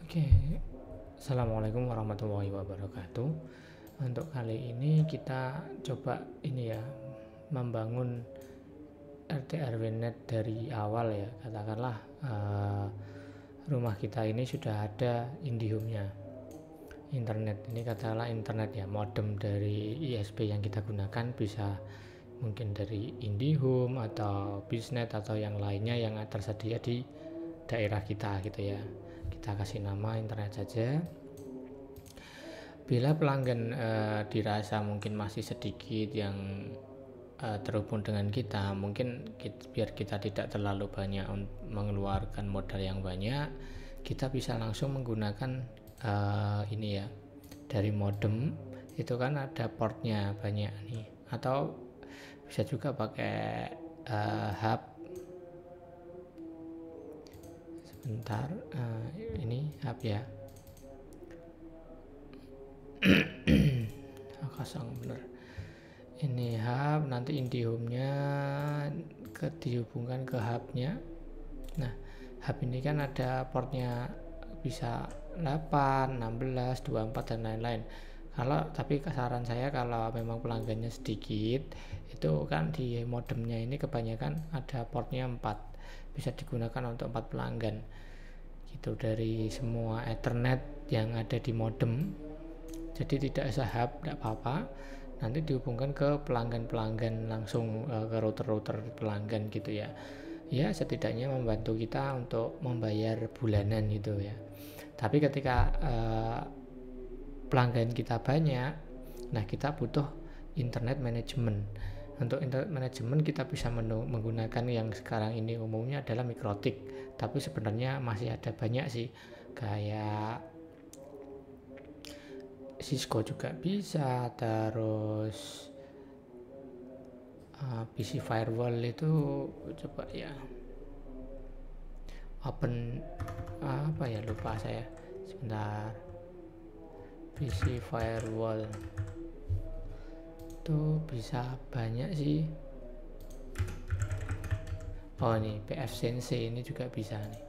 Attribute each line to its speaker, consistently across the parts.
Speaker 1: Oke, assalamualaikum warahmatullahi wabarakatuh. Untuk kali ini kita coba ini ya, membangun RT RW net dari awal ya. Katakanlah rumah kita ini sudah ada IndiHome-nya, internet. Ini katakanlah internet ya, modem dari ISP yang kita gunakan bisa mungkin dari IndiHome atau Biznet atau yang lainnya yang tersedia di daerah kita gitu ya. Kita kasih nama internet saja. Bila pelanggan dirasa mungkin masih sedikit yang terhubung dengan kita, mungkin biar kita tidak terlalu banyak mengeluarkan modal yang banyak, kita bisa langsung menggunakan ini ya, dari modem itu kan ada portnya banyak nih, atau bisa juga pakai hub. Sebentar, ini hub ya. Kosong bener. Ini hub, nanti IndiHome-nya dihubungkan ke hubnya. Nah, hub ini kan ada portnya bisa 8, 16, 24 dan lain-lain. Tapi saran saya kalau memang pelanggannya sedikit, itu kan di modemnya ini kebanyakan ada portnya 4, bisa digunakan untuk 4 pelanggan gitu, dari semua Ethernet yang ada di modem. Jadi tidak usah hub, tidak apa-apa, nanti dihubungkan ke pelanggan-pelanggan langsung, ke router-router pelanggan gitu ya. Ya setidaknya membantu kita untuk membayar bulanan gitu ya. Tapi ketika pelanggan kita banyak, nah kita butuh internet manajemen. Untuk internet manajemen kita bisa menggunakan yang sekarang ini umumnya adalah Mikrotik, tapi sebenarnya masih ada banyak sih, kayak Cisco juga bisa, terus PC Firewall itu coba ya, Open apa ya, lupa saya, sebentar. PC Firewall itu bisa banyak sih. Oh ini PF Sensei ini juga bisa nih,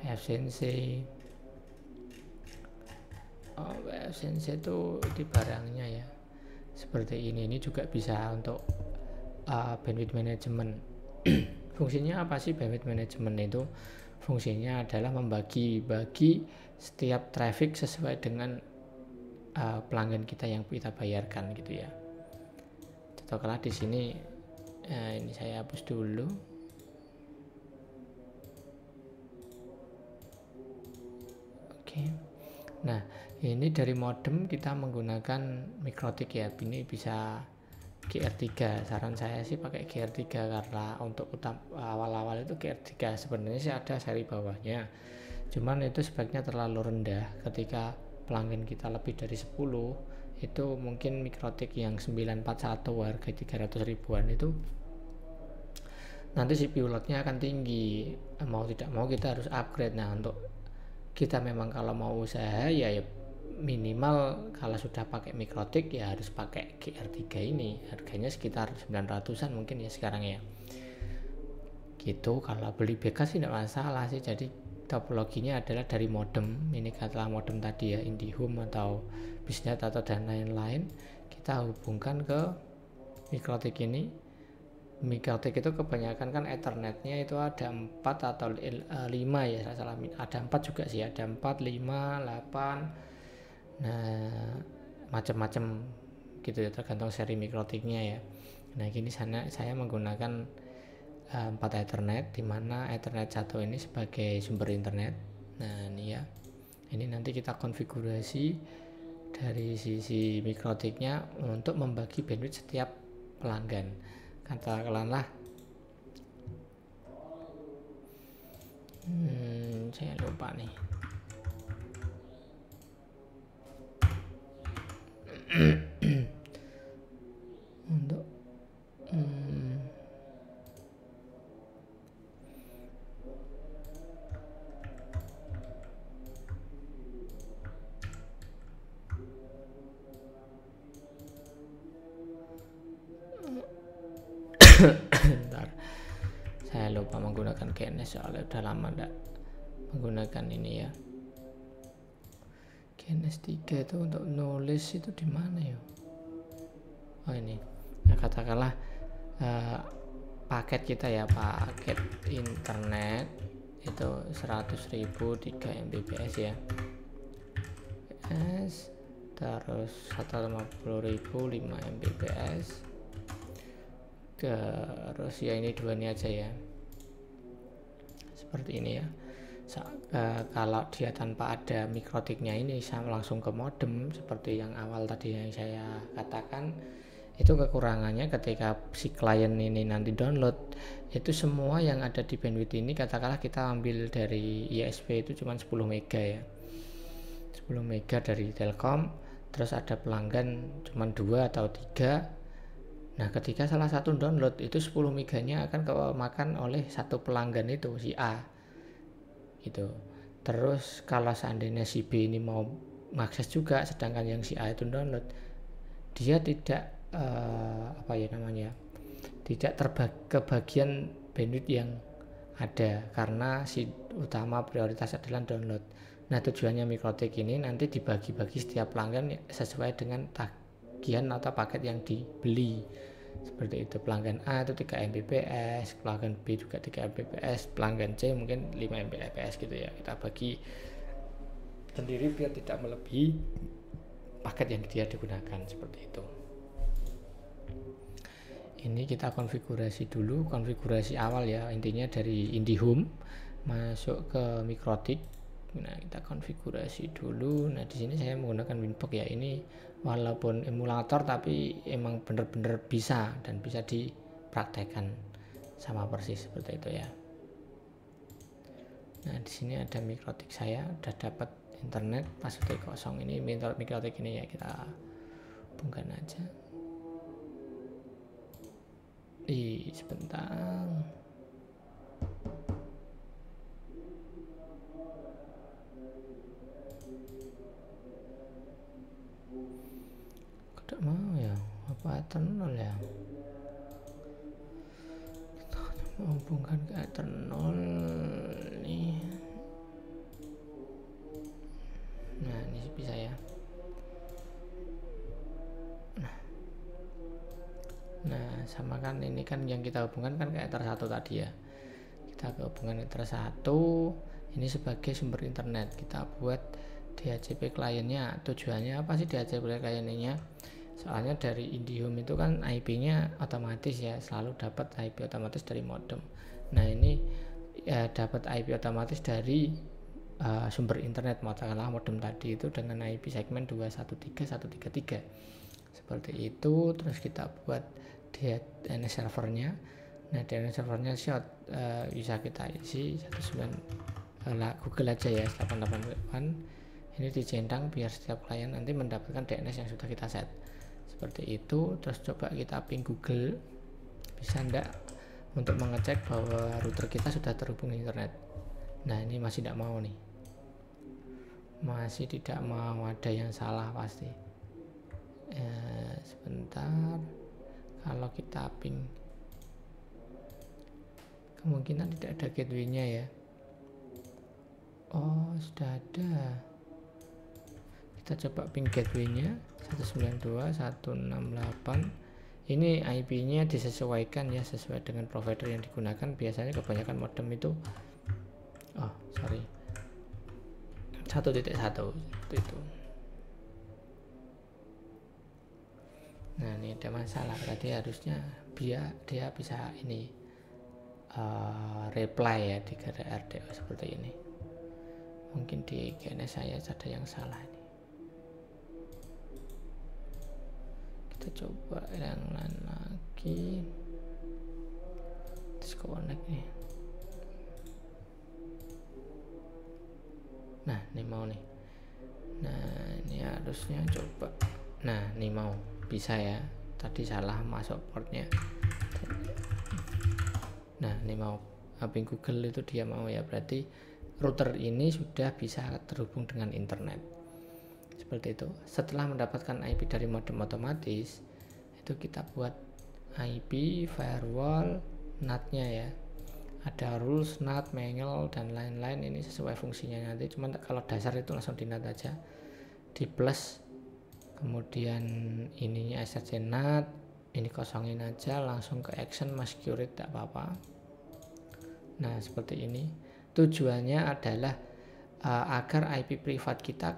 Speaker 1: PF Sensei. PF Sensei itu di barangnya ya seperti ini juga bisa untuk bandwidth management. Fungsinya apa sih bandwidth management itu? Fungsinya adalah membagi setiap traffic sesuai dengan pelanggan kita yang kita bayarkan gitu ya. Contohnya di sini ini saya hapus dulu. Oke. Nah, ini dari modem kita menggunakan Mikrotik ya. Ini bisa GR3. Saran saya sih pakai GR3 karena untuk awal-awal itu GR3. Sebenarnya sih ada seri bawahnya. Cuman itu sebaiknya terlalu rendah. Ketika pelanggan kita lebih dari 10, itu mungkin Mikrotik yang 941 harga 300 ribuan itu nanti CPU loadnya akan tinggi, mau tidak mau kita harus upgrade. Nah, untuk kita memang kalau mau usaha ya minimal kalau sudah pakai Mikrotik ya harus pakai GR3 ini, harganya sekitar 900-an mungkin ya sekarang ya gitu. Kalau beli bekas sih tidak masalah sih. Jadi topologinya adalah dari modem, ini katakanlah modem tadi ya, IndiHome atau Biznet atau dan lain-lain, kita hubungkan ke Mikrotik ini. Mikrotik itu kebanyakan kan Ethernetnya itu ada 4 atau 5 ya, salah, ada 4 juga sih, ada 4, 5, 8, nah macam-macam gitu ya, tergantung seri Mikrotiknya ya. Nah gini saya menggunakan 4 Ethernet, dimana Ethernet 1 ini sebagai sumber internet. Nah ini ya, ini nanti kita konfigurasi dari sisi Mikrotiknya untuk membagi bandwidth setiap pelanggan. Katakanlah saya lupa nih. Untuk bentar, saya lupa menggunakan KNS soalnya udah lama enggak menggunakan ini ya. GNS3 itu untuk nulis itu di mana ya? Oh ini. Nah, katakanlah paket kita ya, paket internet itu 100.000 3 Mbps ya. Mbps, terus 150.000 5 Mbps. Terus ya ini dua ini aja ya. Seperti ini ya. Kalau dia tanpa ada mikrotiknya ini sama langsung ke modem seperti yang awal tadi yang saya katakan, itu kekurangannya ketika si klien ini nanti download itu semua yang ada di bandwidth ini, katakanlah kita ambil dari ISP itu cuma 10 mega ya, 10 mega dari Telkom, terus ada pelanggan cuma 2 atau 3. Nah ketika salah satu download itu 10 meganya akan kemakan oleh satu pelanggan itu si A gitu. Terus kalau seandainya si B ini mau mengakses juga sedangkan yang si A itu download, dia tidak tidak kebagian bandwidth yang ada karena si utama prioritas adalah download. Nah tujuannya mikrotik ini nanti dibagi-bagi setiap pelanggan sesuai dengan tagihan atau paket yang dibeli. Seperti itu, pelanggan A itu 3 Mbps, pelanggan B juga 3 Mbps, pelanggan C mungkin 5 Mbps gitu ya. Kita bagi sendiri biar tidak melebihi paket yang dia digunakan, seperti itu. Ini kita konfigurasi dulu, konfigurasi awal ya, intinya dari IndiHome masuk ke mikrotik. Nah kita konfigurasi dulu. Nah di sini saya menggunakan Winbox ya, ini walaupun emulator tapi emang bener-bener bisa dan bisa dipraktekkan sama persis seperti itu ya. Nah di sini ada mikrotik, saya udah dapat internet password kosong. Ini mikrotik ini ya, kita hubungkan aja. Sebentar. Tidak mau ya, apa Eternal ya? Kita menghubungkan ke Eternal nih. Nah ini bisa ya. Nah sama kan ini kan yang kita hubungkan kan ke Ether 1 tadi ya. Kita ke hubungan Ether 1 ini sebagai sumber internet. Kita buat DHCP kliennya. Tujuannya apa sih DHCP kliennya? Soalnya dari IndiHome itu kan IP-nya otomatis ya, selalu dapat IP otomatis dari modem. Nah ini ya dapat IP otomatis dari sumber internet, katakanlah modem tadi itu dengan IP segmen 213.133 seperti itu. Terus kita buat DNS servernya. Nah DNS servernya bisa kita isi 19 Google aja ya, 888. Ini dicentang biar setiap klien nanti mendapatkan DNS yang sudah kita set seperti itu. Terus coba kita ping Google, bisa enggak untuk mengecek bahwa router kita sudah terhubung internet. Nah ini masih tidak mau nih, masih tidak mau, ada yang salah pasti. Sebentar, kalau kita ping kemungkinan tidak ada gateway-nya ya. Oh sudah ada, kita coba ping gateway-nya 192.168. ini IP-nya disesuaikan ya sesuai dengan provider yang digunakan. Biasanya kebanyakan modem itu 1.1 itu. Nah ini ada masalah, berarti harusnya dia bisa ini reply ya di RDO seperti ini. Mungkin di GNS saya ada yang salah ini. Kita coba yang lain lagi, disconnect nih. Nah ini mau nih. Nah ini harusnya coba. Nah ini mau, bisa ya, tadi salah masuk portnya. Nah ini mau ping Google itu dia mau ya, berarti router ini sudah bisa terhubung dengan internet seperti itu. Setelah mendapatkan IP dari modem otomatis, itu kita buat IP, firewall, NAT-nya ya. Ada rules, NAT, mangle dan lain-lain. Ini sesuai fungsinya nanti. Cuman kalau dasar itu langsung di NAT aja. di plus, kemudian ininya SRC NAT, ini kosongin aja, langsung ke action mas curate, tidak apa-apa. Nah seperti ini. Tujuannya adalah agar IP privat kita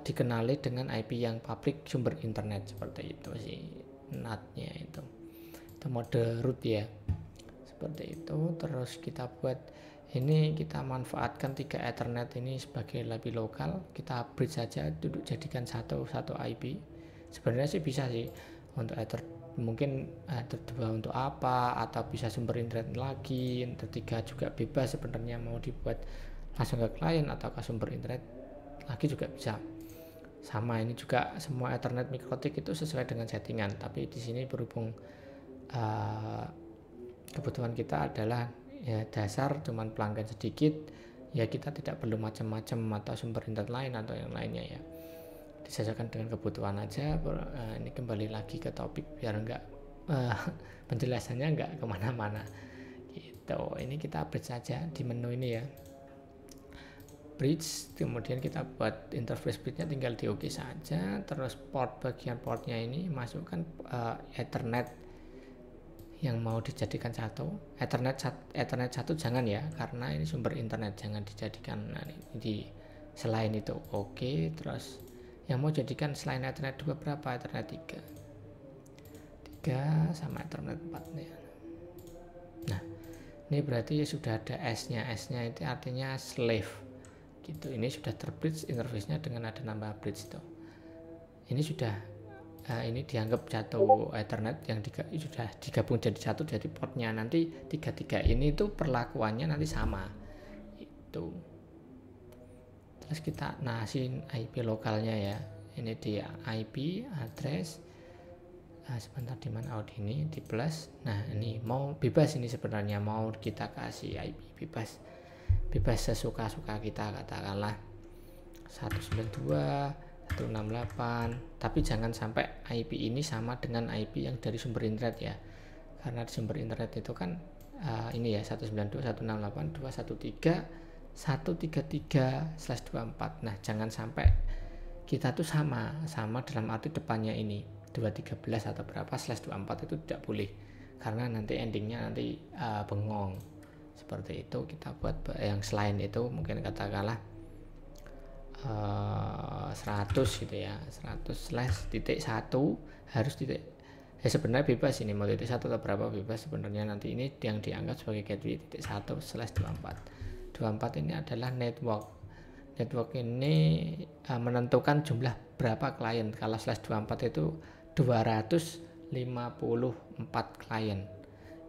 Speaker 1: dikenali dengan IP yang publik sumber internet, seperti itu sih NAT-nya itu mode root ya, seperti itu. Terus kita buat ini, kita manfaatkan 3 Ethernet ini sebagai lebih lokal, kita bridge saja, duduk jadikan satu IP. Sebenarnya sih bisa sih untuk mungkin Ether 2 untuk apa, atau bisa sumber internet lagi. Ether 3 juga bebas sebenarnya, mau dibuat langsung ke klien atau ke sumber internet lagi juga bisa. Sama ini juga semua Ethernet mikrotik itu sesuai dengan settingan, tapi di sini berhubung kebutuhan kita adalah ya dasar cuman pelanggan sedikit, ya kita tidak perlu macam-macam atau sumber internet lain atau yang lainnya ya, disesuaikan dengan kebutuhan aja. Ini kembali lagi ke topik biar enggak penjelasannya enggak kemana-mana gitu. Ini kita bridge saja di menu ini ya, bridge, kemudian kita buat interface bridge-nya tinggal di OK saja. Terus bagian portnya ini masukkan Ethernet yang mau dijadikan satu. Ethernet satu jangan ya, karena ini sumber internet, jangan dijadikan. Nah, ini selain itu oke. Terus yang mau jadikan selain Ethernet 2 berapa? Ethernet 3 sama Ethernet 4 nih. Nah ini berarti sudah ada S-nya itu artinya slave gitu. Ini sudah terbridge interface-nya dengan ada nambah bridge itu. Ini sudah ini dianggap satu Ethernet yang sudah digabung jadi satu, jadi portnya nanti 3 ini tuh perlakuannya nanti sama itu. Terus kita nasin IP lokalnya ya, ini dia IP address. Sebentar, di mana out ini di plus. Nah ini mau bebas, ini sebenarnya mau kita kasih IP bebas sesuka-suka kita, katakanlah 192 168, tapi jangan sampai IP ini sama dengan IP yang dari sumber internet ya, karena di sumber internet itu kan ini ya 192.168.213.133/24. Nah jangan sampai kita tuh sama dalam arti depannya ini 213 atau berapa /24 itu tidak boleh, karena nanti endingnya nanti bengong. Seperti itu kita buat yang selain itu, mungkin katakanlah 100 gitu ya, 100/1 harus titik ya, sebenarnya bebas ini mau titik 1 atau berapa bebas sebenarnya. Nanti ini yang dianggap sebagai gateway titik 1/24 ini adalah network ini menentukan jumlah berapa klien. Kalau /24 itu 254 klien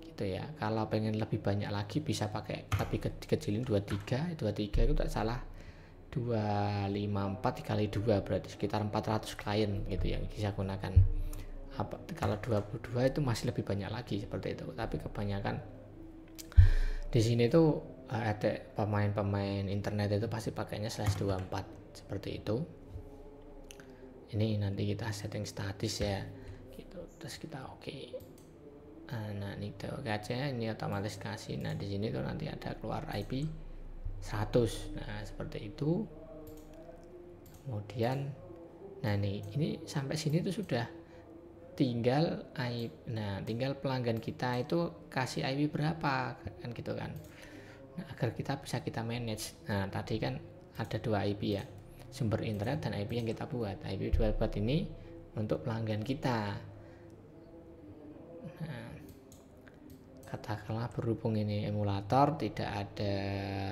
Speaker 1: gitu ya. Kalau pengen lebih banyak lagi bisa pakai lebih dikecilin 23 itu tak salah 254 dikali 2 berarti sekitar 400 klien gitu yang bisa gunakan. Kalau 22 itu masih lebih banyak lagi seperti itu, tapi kebanyakan di sini tuh ada pemain internet itu pasti pakainya /24 seperti itu. Ini nanti kita setting statis ya gitu, terus kita oke. Nah ini oke aja, ini otomatis kasih. Nah di sini tuh nanti ada keluar IP 100. Nah seperti itu. Kemudian nah ini sampai sini tuh sudah tinggal tinggal pelanggan kita itu kasih IP berapa kan gitu kan. Nah, agar kita bisa kita manage. Nah tadi kan ada 2 IP ya, sumber internet dan IP yang kita buat. IP buat ini untuk pelanggan kita. Nah katakanlah berhubung ini emulator, tidak ada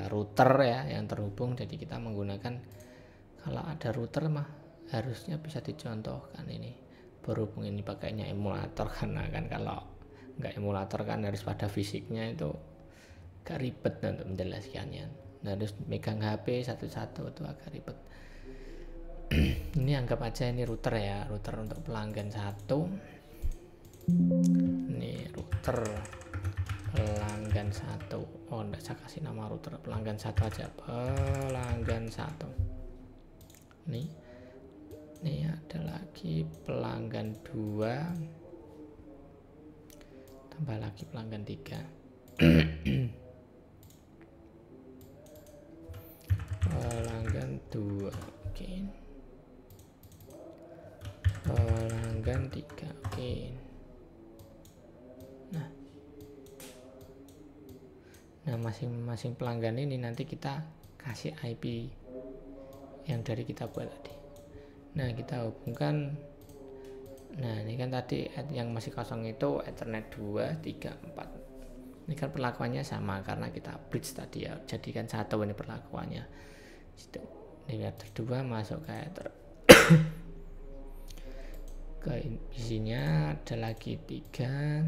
Speaker 1: router ya yang terhubung, jadi kita menggunakan, kalau ada router mah harusnya bisa dicontohkan ini. Berhubung ini pakainya emulator, karena kan kalau nggak emulator kan harus pada fisiknya, itu agak ribet untuk menjelaskannya. Nah, harus megang HP satu-satu itu agak ribet. Ini anggap aja ini router ya, router untuk pelanggan 1. Ini router pelanggan 1. Oh enggak, saya kasih nama router pelanggan 1 aja, pelanggan 1. Ini ada lagi pelanggan 2, tambah lagi pelanggan 3. Pelanggan 2 oke. Pelanggan 3, oke. Nah masing-masing pelanggan ini nanti kita kasih IP yang dari kita buat tadi. Nah kita hubungkan. Nah ini kan tadi yang masih kosong itu Ethernet 2, 3, 4. Ini kan perlakuannya sama karena kita bridge tadi ya, jadikan satu ini perlakuannya. Ini Ether 2 masuk ke Ether ke isinya ada lagi 3,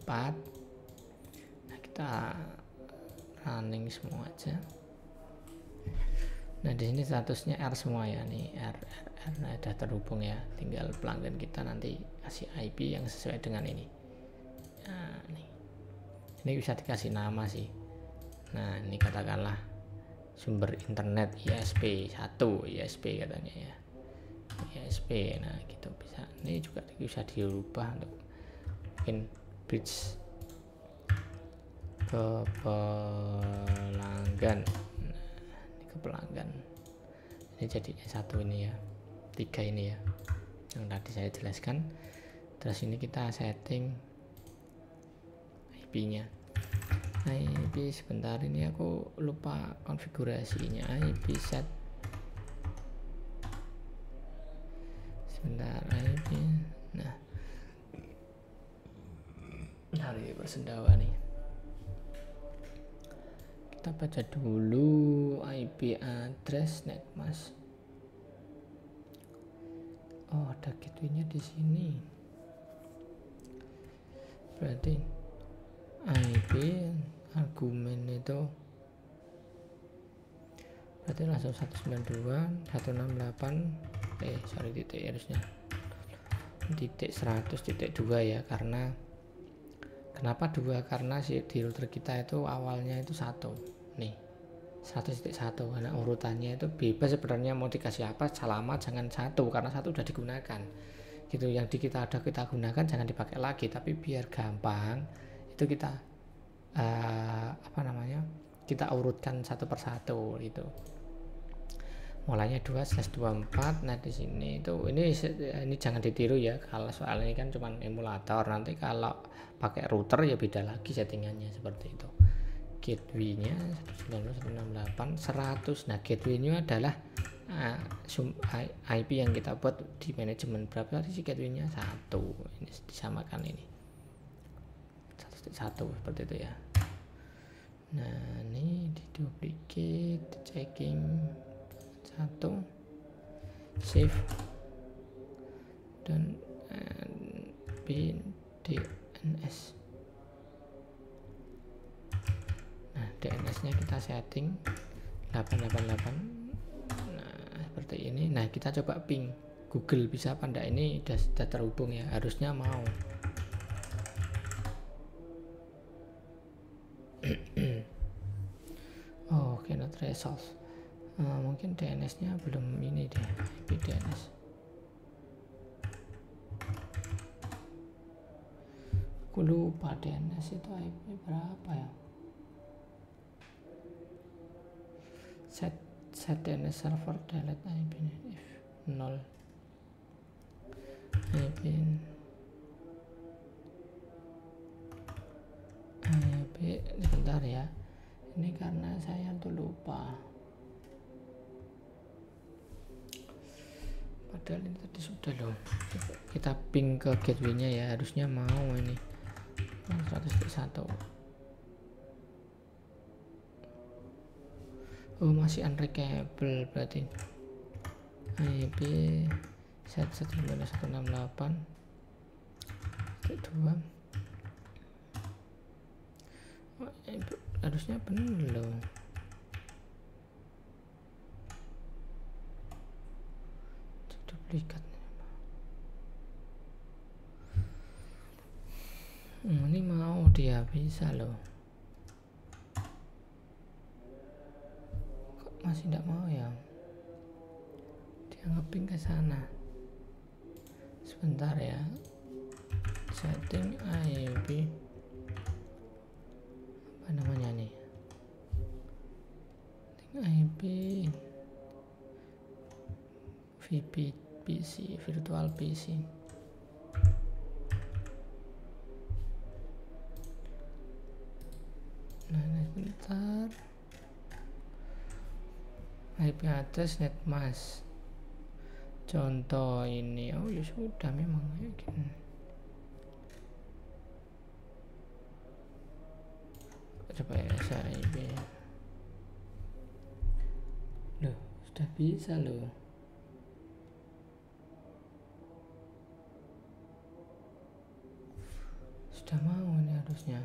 Speaker 1: 4. Kita running semua aja. Nah di sini statusnya R semua ya, nih R. Nah udah terhubung ya, tinggal pelanggan kita nanti kasih IP yang sesuai dengan ini. Nah ini bisa dikasih nama sih. Nah ini katakanlah sumber internet ISP 1, ISP katanya ya, ISP. Nah gitu bisa. Ini juga bisa dirubah untuk mungkin bridge ke pelanggan. Nah, ini ke pelanggan. Ini jadi satu ini ya, 3 ini ya, yang tadi saya jelaskan. Terus ini kita setting IP-nya. IP sebentar, ini aku lupa konfigurasinya. IP set. Sebentar, IP. Nah, hari bersendawa nih. Kita baca dulu IP address netmas. Oh, ada gateway-nya di sini. Berarti IP argumen itu berarti langsung 192.168 sorry titik harusnya titik 100.2 ya, karena kenapa 2, karena si di router kita itu awalnya itu 1 nih 100.1, karena urutannya itu bebas sebenarnya mau dikasih apa, selama jangan 1, karena 1 udah digunakan gitu. Yang kita gunakan jangan dipakai lagi, tapi biar gampang itu kita kita urutkan satu persatu gitu. Mulanya 2/24. Nah di sini itu ini jangan ditiru ya, kalau soal ini kan cuman emulator. Nanti kalau pakai router ya beda lagi settingannya seperti itu. Gateway-nya 192.168.100. Nah gateway-nya adalah IP yang kita buat di manajemen. Berapa tadi sih gateway-nya? 1. Ini disamakan ini 1.1 seperti itu ya. Nah ini di duplicate, checking 1, save, dan DNS. Nah DNS-nya kita setting 888. Nah seperti ini. Nah kita coba ping Google, bisa apa enggak? Ini sudah terhubung ya, harusnya mau. Oh, cannot resolve. Mungkin DNS-nya belum ini deh, IP DNS. Aku lupa DNS itu IP berapa ya. Set DNS server delete IP if 0 IP sebentar ya, ini karena saya tuh lupa, padahal ini tadi sudah loh. Kita ping ke gateway-nya ya, harusnya mau ini 100.1. Oh masih unreachable, berarti IP set 192.168.2. Harusnya benar loh. Duplikat. Ini mau dia bisa loh. Kok masih tidak mau ya? Dia ngeping ke sana. Sebentar ya. Setting IP. Apa namanya nih? Setting IP PC, virtual PC. Nah, bentar. IP address netmask. Contoh ini, oh ya sudah memang kayak gini. Coba ya SIP. Loh, sudah bisa loh. Sudah mau nih harusnya.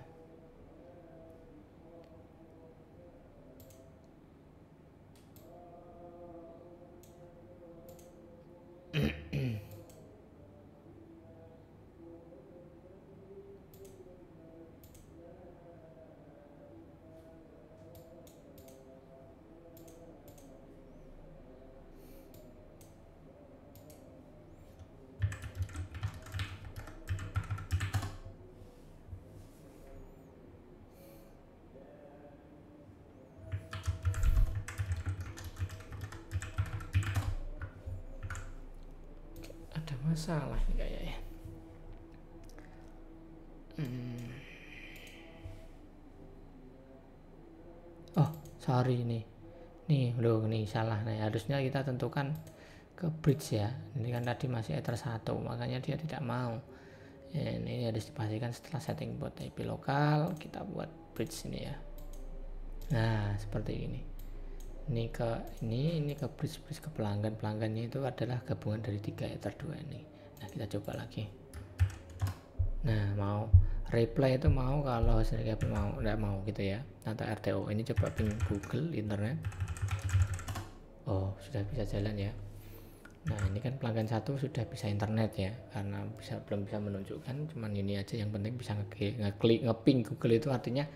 Speaker 1: Ada masalah nih kayaknya. Oh, sorry nih. Nih, loh, nih salah nih. Harusnya kita tentukan ke bridge ya. Ini kan tadi masih Ether 1, makanya dia tidak mau. Ya, ini harus dipastikan setelah setting buat IP lokal, kita buat bridge ini ya. Nah, seperti ini. Ini ke bridge ke pelanggannya itu adalah gabungan dari 3 Ether 2 ini. Nah, kita coba lagi. Nah, mau replay itu mau, kalau hasilnya mau, enggak mau gitu ya, atau RTO. Ini coba ping Google internet. Oh, sudah bisa jalan ya. Nah, ini kan pelanggan 1 sudah bisa internet ya, karena belum bisa menunjukkan, cuman ini aja yang penting bisa ngeklik ngeping Google, itu artinya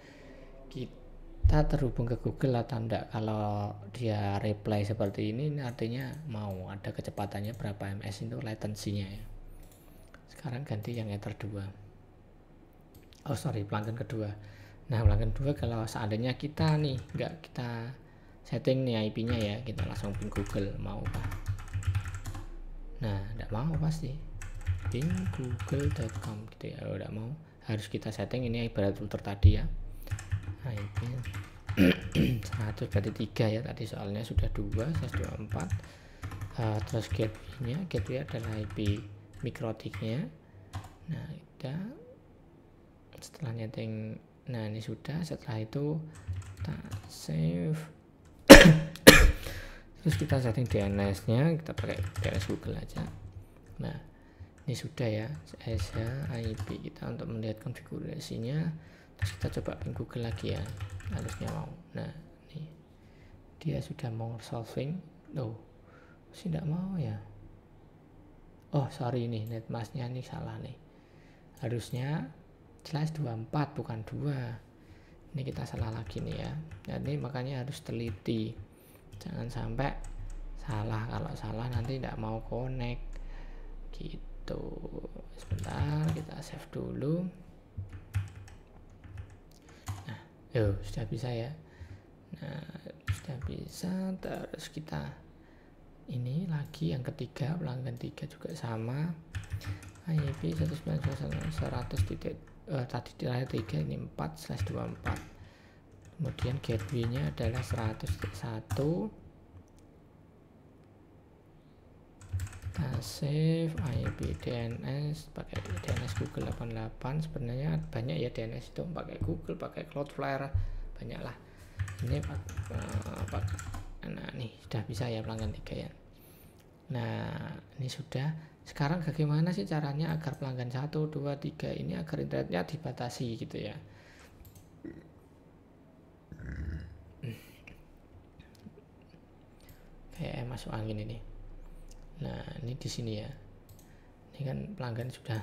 Speaker 1: kita terhubung ke Google atau enggak. Kalau dia reply seperti ini artinya mau ada kecepatannya berapa ms, itu latensinya ya. Sekarang ganti yang Ether 2. Oh sorry, pelanggan kedua. Nah, pelanggan kedua kalau seandainya kita nih enggak kita setting nih IP-nya ya, kita langsung ping Google, mau kah? Nah, enggak mau pasti. Ping google.com gitu ya. Kalau enggak mau, harus kita setting ini ibarat router tadi ya. Nah, IP 100 berarti 3 ya tadi, soalnya sudah 2 124. Terus gateway adalah IP mikrotiknya. Nah, kita setelah nyeting, nah ini sudah, setelah itu kita save. Terus kita setting DNS nya, kita pakai DNS Google aja. Nah, ini sudah ya, IP kita untuk melihat konfigurasinya. Terus kita coba ping Google lagi ya, harusnya mau. Nah, ini dia sudah mau solving. Loh, masih tidak mau ya. Oh sorry, ini netmasknya ini salah nih, harusnya /24 bukan 2. Ini kita salah lagi nih ya. Jadi makanya harus teliti, jangan sampai salah. Kalau salah nanti tidak mau connect gitu. Sebentar, kita save dulu. Nah, sudah bisa ya. Nah, sudah bisa. Terus kita ini lagi yang ketiga, pelanggan 3 juga sama, IP 192.100 tadi di layar 3 ini 4/24. Kemudian gateway nya adalah 100.1. kita save IP DNS pakai DNS Google 88. Sebenarnya banyak ya DNS itu, pakai Google, pakai Cloudflare, banyak lah. Ini nah nih sudah bisa ya pelanggan 3 ya. Nah, ini sudah. Sekarang bagaimana sih caranya agar pelanggan 1, 2, 3 ini agar internetnya dibatasi gitu ya. Kayak masuk angin ini. Nah, ini di sini ya. Ini kan pelanggan sudah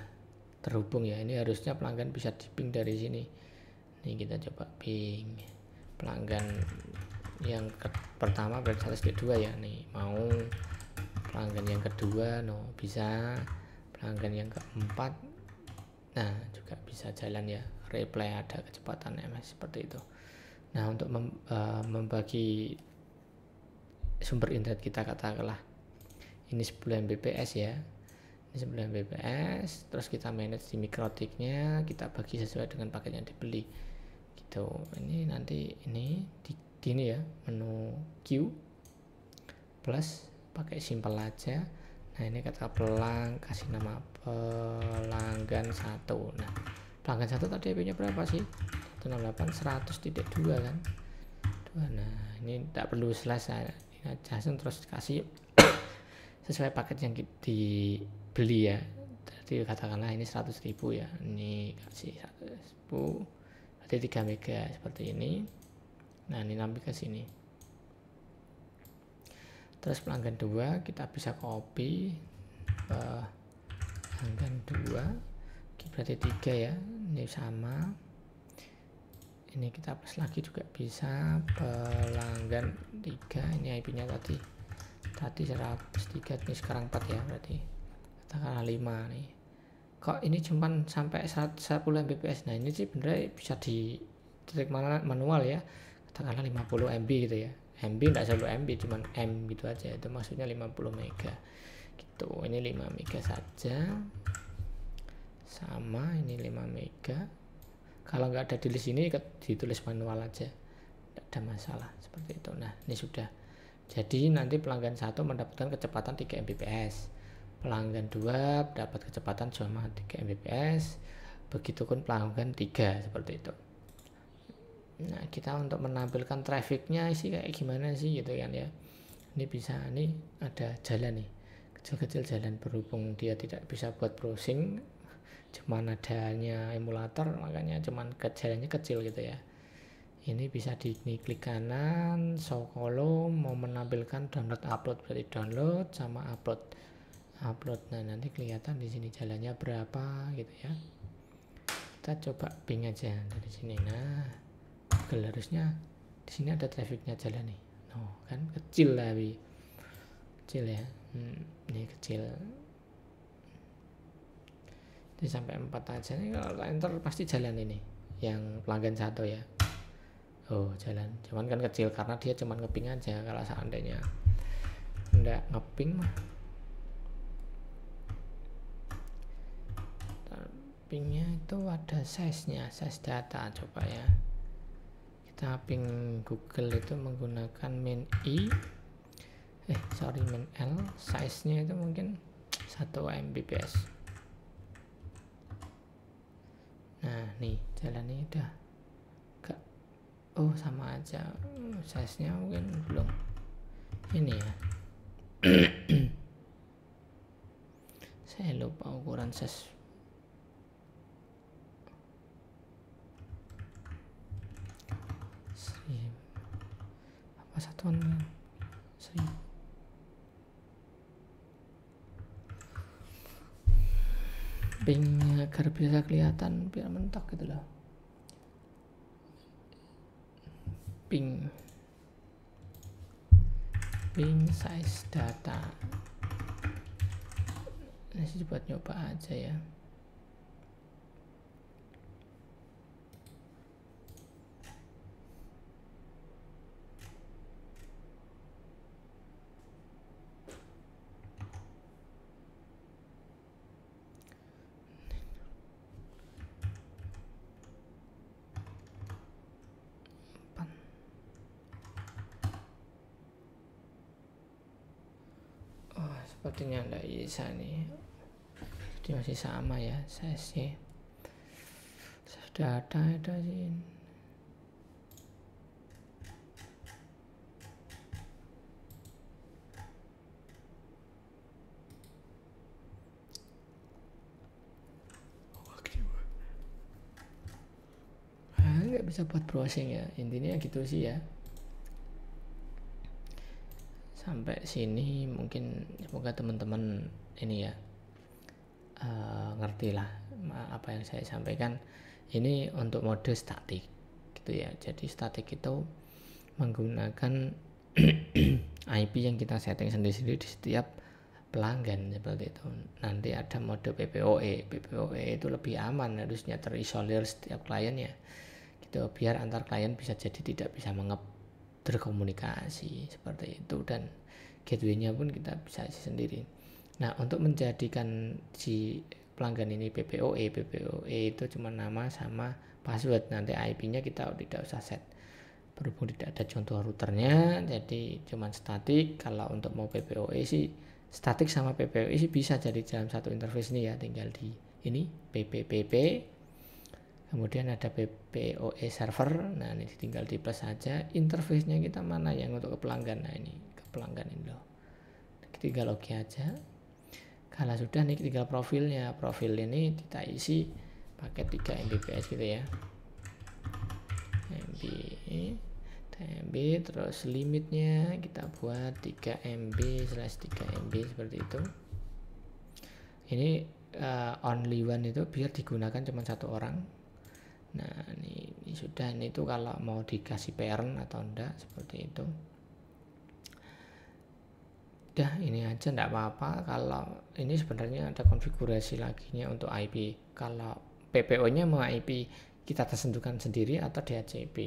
Speaker 1: terhubung ya. Ini harusnya pelanggan bisa di-ping dari sini. Ini kita coba ping pelanggan yang pertama berarti 1/2 ya. Nih, mau pelanggan yang kedua bisa, pelanggan yang keempat nah juga bisa jalan ya, replay ada kecepatan ms seperti itu. Nah, untuk membagi sumber internet kita, katakanlah ini 10 Mbps ya, ini 10 Mbps. Terus kita manage di mikrotiknya, kita bagi sesuai dengan paket yang dibeli gitu. Ini nanti ini di gini ya, menu Q plus, pakai simple aja. Nah ini kata kasih nama pelanggan 1. Nah pelanggan 1 tadi IP nya berapa sih? 168.100.2 kan. Nah ini tidak perlu slash, ini aja terus kasih sesuai paket yang dibeli ya. Jadi katakanlah ini 100.000 ya, ini kasih 100.000 berarti 3 mega seperti ini. Nah ini nanti ke sini. Terus pelanggan 2 kita bisa copy pelanggan 2 berarti 3 ya, ini sama. Ini kita plus lagi juga bisa pelanggan 3, ini IP nya tadi 103, ini sekarang 4 ya, berarti katakanlah 5 nih. Kok ini cuma sampai 10 Mbps? Nah ini sih bener bisa di titik manual ya, katakanlah 50 MB gitu ya. MB enggak selalu MB, cuman M gitu aja, itu maksudnya 50 mega gitu. Ini 5 mega saja, sama ini 5 mega. Kalau nggak ada di list ini ditulis manual aja, tidak ada masalah seperti itu. Nah ini sudah jadi, nanti pelanggan 1 mendapatkan kecepatan 3 Mbps, pelanggan 2 dapat kecepatan cuma 3 Mbps, begitupun pelanggan 3 seperti itu. Nah kita untuk menampilkan trafficnya sih kayak gimana sih gitu kan ya. Ini bisa, nih ada jalan nih, kecil-kecil jalan, berhubung dia tidak bisa buat browsing, cuman adanya emulator, makanya cuman jalannya kecil gitu ya. Ini bisa diklik kanan, show column, mau menampilkan download upload, berarti download sama upload. Nah nanti kelihatan di sini jalannya berapa gitu ya. Kita coba ping aja dari sini. Nah Google harusnya di sini ada trafficnya jalan nih. No kan kecil lah, kecil ya. Ini kecil. Ini sampai 4 aja nih, kalau enter pasti jalan ini yang pelanggan 1 ya. Oh jalan, cuman kan kecil karena dia cuman ngeping aja. Kalau seandainya enggak ngeping mah, pingnya itu ada size-nya, size data. Coba ya, kita ping Google itu menggunakan min I, min L, size-nya itu mungkin 1 Mbps. Nah nih jalannya udah gak, oh sama aja, size-nya mungkin belum ini ya. Saya lupa ukuran size. Apa satuan 1000? Ping agar bisa kelihatan, biar mentok gitu loh. Ping size data. Ini buat nyoba aja ya. Sepertinya enggak bisa nih, jadi masih sama ya size-nya. Sudah ada sih. Nggak bisa buat browsing ya, intinya gitu sih ya. Sampai sini mungkin semoga teman-teman ini ya ngerti lah apa yang saya sampaikan. Ini untuk mode statik gitu ya. Jadi statik itu menggunakan IP yang kita setting sendiri di setiap pelanggan seperti itu. Nanti ada mode PPOE. PPOE itu lebih aman, harusnya terisolir setiap kliennya gitu, biar antar klien bisa jadi tidak bisa berkomunikasi seperti itu, dan gateway-nya pun kita bisa isi sendiri. Nah, untuk menjadikan si pelanggan ini PPOE itu cuma nama sama password. Nanti IP-nya kita tidak usah set, berhubung tidak ada contoh routernya, jadi cuma statik. Kalau untuk mau PPOE sih statik sama PPOE sih bisa jadi dalam satu interface ini ya, tinggal di ini PPPP, kemudian ada PPOE server. Nah, ini tinggal di plus saja. Interface-nya kita mana yang untuk ke pelanggan. Nah, ini ke pelanggan ini loh, tinggal login aja. Kalau sudah nih tinggal profilnya. Profil ini kita isi pakai 3 Mbps gitu ya, MB, terus limitnya kita buat 3 MB/3 MB seperti itu. Ini only one itu biar digunakan cuma satu orang. Nah, ini sudah. Ini tuh kalau mau dikasih parent atau enggak seperti itu. Udah, ini aja enggak apa-apa. Kalau ini sebenarnya ada konfigurasi lagi nya untuk IP. Kalau PPO-nya mau IP kita tentukan sendiri atau DHCP.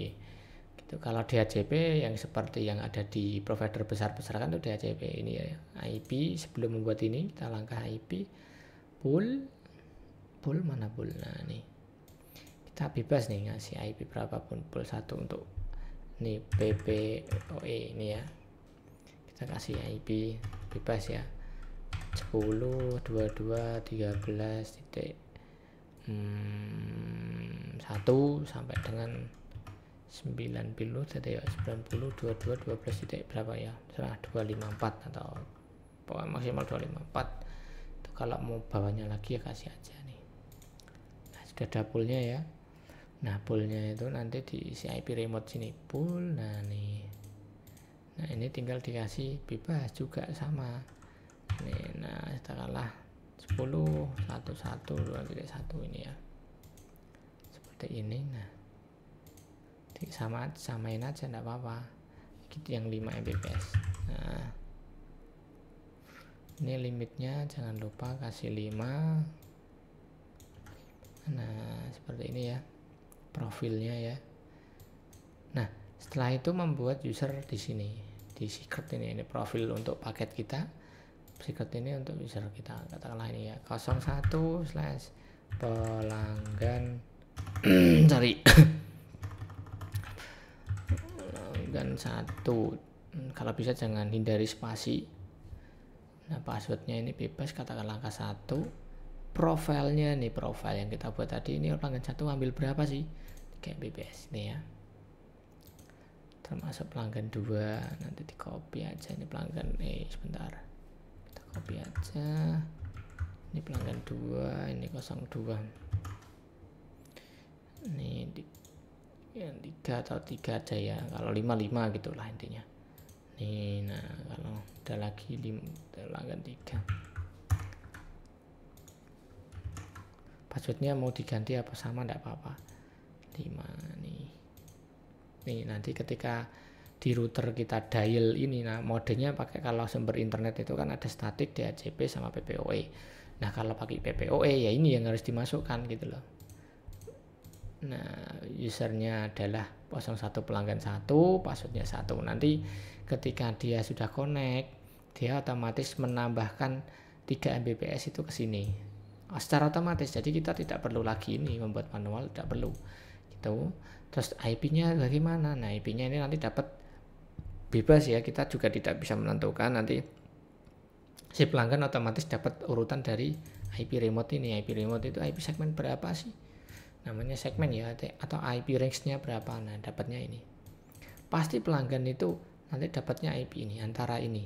Speaker 1: Gitu. Kalau DHCP yang seperti yang ada di provider besar-besar kan itu DHCP. Ini ya IP. Sebelum membuat ini kita langkah IP pool mana pool. Nah, nih kita bebas nih ngasih IP berapapun, pool 1 untuk nih PPOE ini ya. Kita kasih IP bebas ya, 10, 22, 13 titik 1 sampai dengan 90 tadi ya, 90, 22, 12 titik berapa ya, serah 254 atau pokoknya maksimal 254. Itu kalau mau bawahnya lagi ya kasih aja nih. Nah, sudah ada poolnya ya. Nah, poolnya itu nanti diisi IP remote sini pool. Nah, nih. Nah, ini tinggal dikasih bebas juga sama. Nih, nah katakanlah 10, 11, 2.1 ini ya. Seperti ini. Nah, samain aja enggak apa-apa. Gitu yang 5 Mbps. Nah, ini limitnya jangan lupa kasih 5. Nah, seperti ini ya profilnya ya. Nah, setelah itu membuat user di sini, di secret ini profil untuk paket kita, secret ini untuk user kita, katakanlah ini ya 01/pelanggan cari pelanggan 1. Kalau bisa jangan hindari spasi. Nah, passwordnya ini bebas, katakanlah angka 1. Profilnya nih, profil yang kita buat tadi ini pelanggan 1 ambil berapa sih, kayak Mbps nih ya, termasuk pelanggan 2. Nanti di copy aja ini pelanggan sebentar, kita copy aja ini pelanggan 2, ini 02, ini yang 3 atau 3 aja ya, kalau 55 gitulah intinya nih. Nah, kalau ada lagi pelanggan 3, passwordnya mau diganti apa sama enggak apa-apa, 5 nih. Nih, nanti ketika di router kita dial ini, nah modenya pakai, kalau sumber internet itu kan ada statik, DHCP sama PPOE. Nah, kalau pakai PPOE ya ini yang harus dimasukkan gitu loh. Nah, usernya adalah 01 pelanggan 1, passwordnya 1. Nanti ketika dia sudah connect, dia otomatis menambahkan 3 Mbps itu ke sini secara otomatis. Jadi kita tidak perlu lagi ini membuat manual, tidak perlu gitu. Terus IP-nya bagaimana? Nah, IP-nya ini nanti dapat bebas ya, kita juga tidak bisa menentukan. Nanti si pelanggan otomatis dapat urutan dari IP remote ini. IP remote itu IP segmen berapa sih? Namanya segmen ya, atau IP range-nya berapa. Nah, dapatnya ini. Pasti pelanggan itu nanti dapatnya IP ini, antara ini.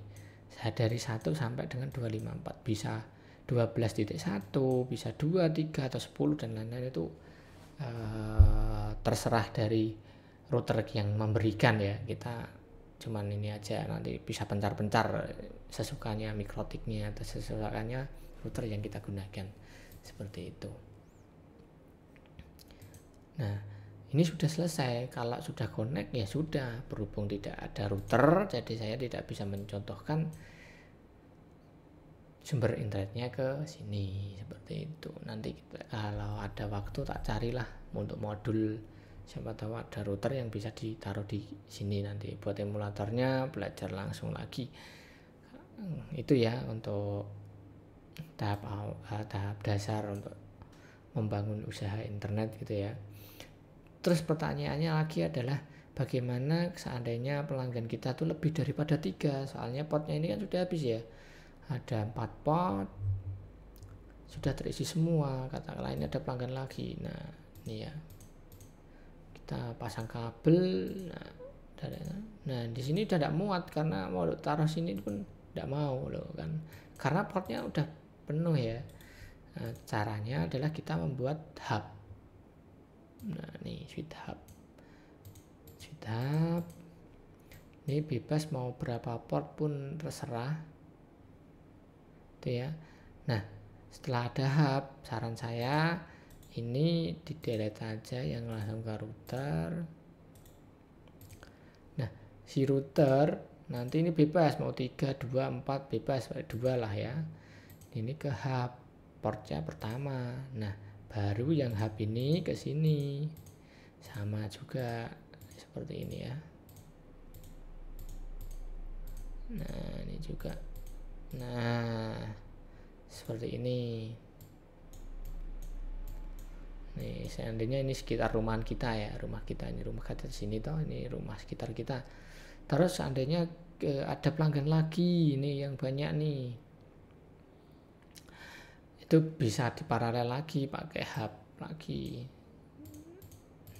Speaker 1: Dari 1 sampai dengan 254. Bisa 12.1, bisa 2, 3, atau 10 dan lain-lain. Itu terserah dari router yang memberikan ya. Kita cuman ini aja, nanti bisa pencar-pencar sesukanya mikrotiknya atau sesukanya router yang kita gunakan, seperti itu. Nah, ini sudah selesai. Kalau sudah connect ya sudah, berhubung tidak ada router jadi saya tidak bisa mencontohkan sumber internetnya ke sini, seperti itu. Nanti kita, kalau ada waktu tak carilah untuk modul Siapa tahu ada router yang bisa ditaruh di sini nanti buat emulatornya, belajar langsung lagi. Itu ya untuk tahap dasar untuk membangun usaha internet gitu ya. Terus pertanyaannya lagi adalah bagaimana seandainya pelanggan kita tuh lebih daripada 3, soalnya potnya ini kan sudah habis ya, ada 4 pot sudah terisi semua, katakanlah ini ada pelanggan lagi. Nah ini ya, kita pasang kabel. Nah di sini udah tidak muat karena mau taruh sini pun tidak mau loh kan, karena portnya udah penuh ya. Nah, caranya adalah kita membuat hub. Nah ini switch hub ini bebas mau berapa port pun terserah itu ya. Nah setelah ada hub, saran saya ini di delete aja yang langsung ke router. Nah si router nanti ini bebas mau 3, 2, 4 bebas, 2 lah ya. Ini ke hub portnya pertama. Nah baru yang hub ini ke sini sama juga seperti ini ya. Nah ini juga, nah seperti ini. Nih seandainya ini sekitar rumahan kita ya, rumah kita ini, rumah kita di sini toh, ini rumah sekitar kita. Terus seandainya ada pelanggan lagi ini yang banyak nih, itu bisa diparalel lagi pakai hub lagi.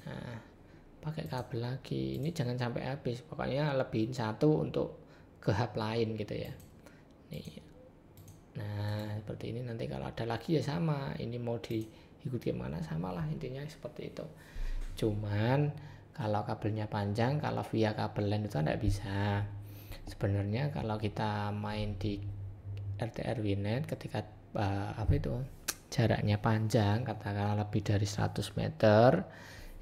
Speaker 1: Nah pakai kabel lagi, ini jangan sampai habis, pokoknya lebihin satu untuk ke hub lain gitu ya. Nih. Nah seperti ini, nanti kalau ada lagi ya sama, ini mau diikuti mana samalah, intinya seperti itu. Cuman kalau kabelnya panjang, kalau via kabel LAN itu tidak bisa. Sebenarnya kalau kita main di RT/RW-net ketika jaraknya panjang, katakanlah lebih dari 100 meter,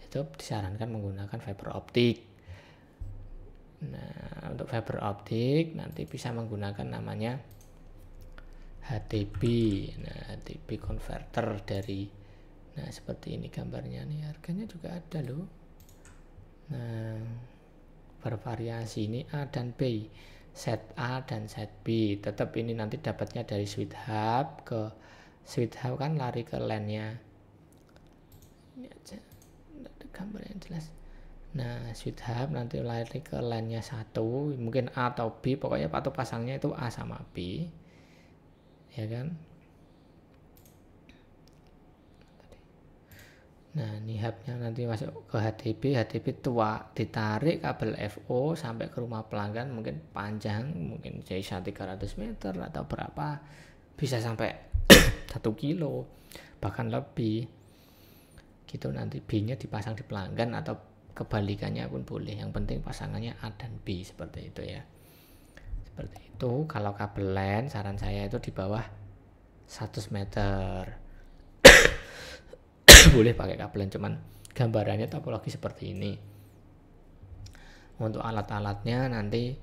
Speaker 1: itu disarankan menggunakan fiber optik. Nah untuk fiber optik nanti bisa menggunakan namanya HTB. Nah HTB converter dari, nah seperti ini gambarnya nih, harganya juga ada loh. Nah bervariasi, ini A dan B, set A dan set B. Tetap ini nanti dapatnya dari switch hub, ke switch hub kan lari ke LAN-nya. Ini aja ada gambar yang jelas. Nah switch hub nanti lari ke LAN-nya satu, mungkin A atau B, pokoknya atau pasangnya itu A sama B ya kan. Nah ini hubnya nanti masuk ke HTB tua, ditarik kabel FO sampai ke rumah pelanggan, mungkin panjang, mungkin jadi 300 meter atau berapa, bisa sampai 1 kilo bahkan lebih gitu. Nanti B nya dipasang di pelanggan atau kebalikannya pun boleh, yang penting pasangannya A dan B seperti itu ya. Seperti itu. Kalau kabel LAN saran saya itu di bawah 100 meter boleh pakai kabelan, cuman gambarannya topologi seperti ini. Untuk alat-alatnya nanti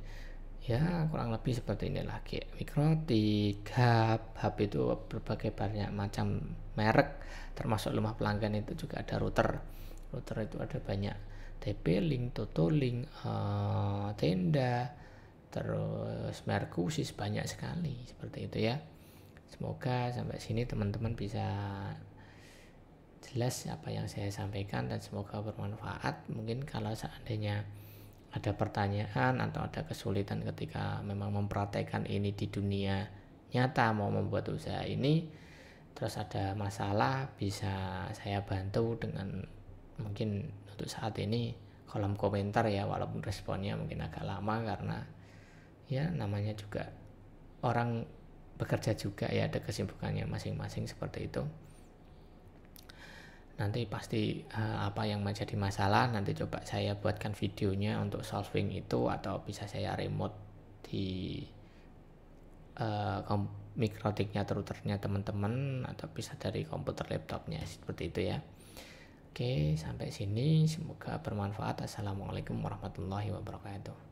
Speaker 1: ya kurang lebih seperti ini lagi, mikrotik, hub itu berbagai banyak macam merek, termasuk rumah pelanggan itu juga ada router itu ada banyak, TP-Link, Toto-Link, Tenda, terus Merkusis, banyak sekali seperti itu ya. Semoga sampai sini teman-teman bisa jelas apa yang saya sampaikan dan semoga bermanfaat. Mungkin kalau seandainya ada pertanyaan atau ada kesulitan ketika memang mempraktekkan ini di dunia nyata, mau membuat usaha ini, terus ada masalah, bisa saya bantu dengan mungkin untuk saat ini kolom komentar ya, walaupun responnya mungkin agak lama karena ya namanya juga orang bekerja juga ya, ada kesibukannya masing-masing seperti itu. Nanti pasti apa yang menjadi masalah nanti coba saya buatkan videonya untuk solving itu, atau bisa saya remote di mikrotiknya, routernya teman-teman, atau bisa dari komputer laptopnya seperti itu ya. Oke, sampai sini semoga bermanfaat. Assalamualaikum warahmatullahi wabarakatuh.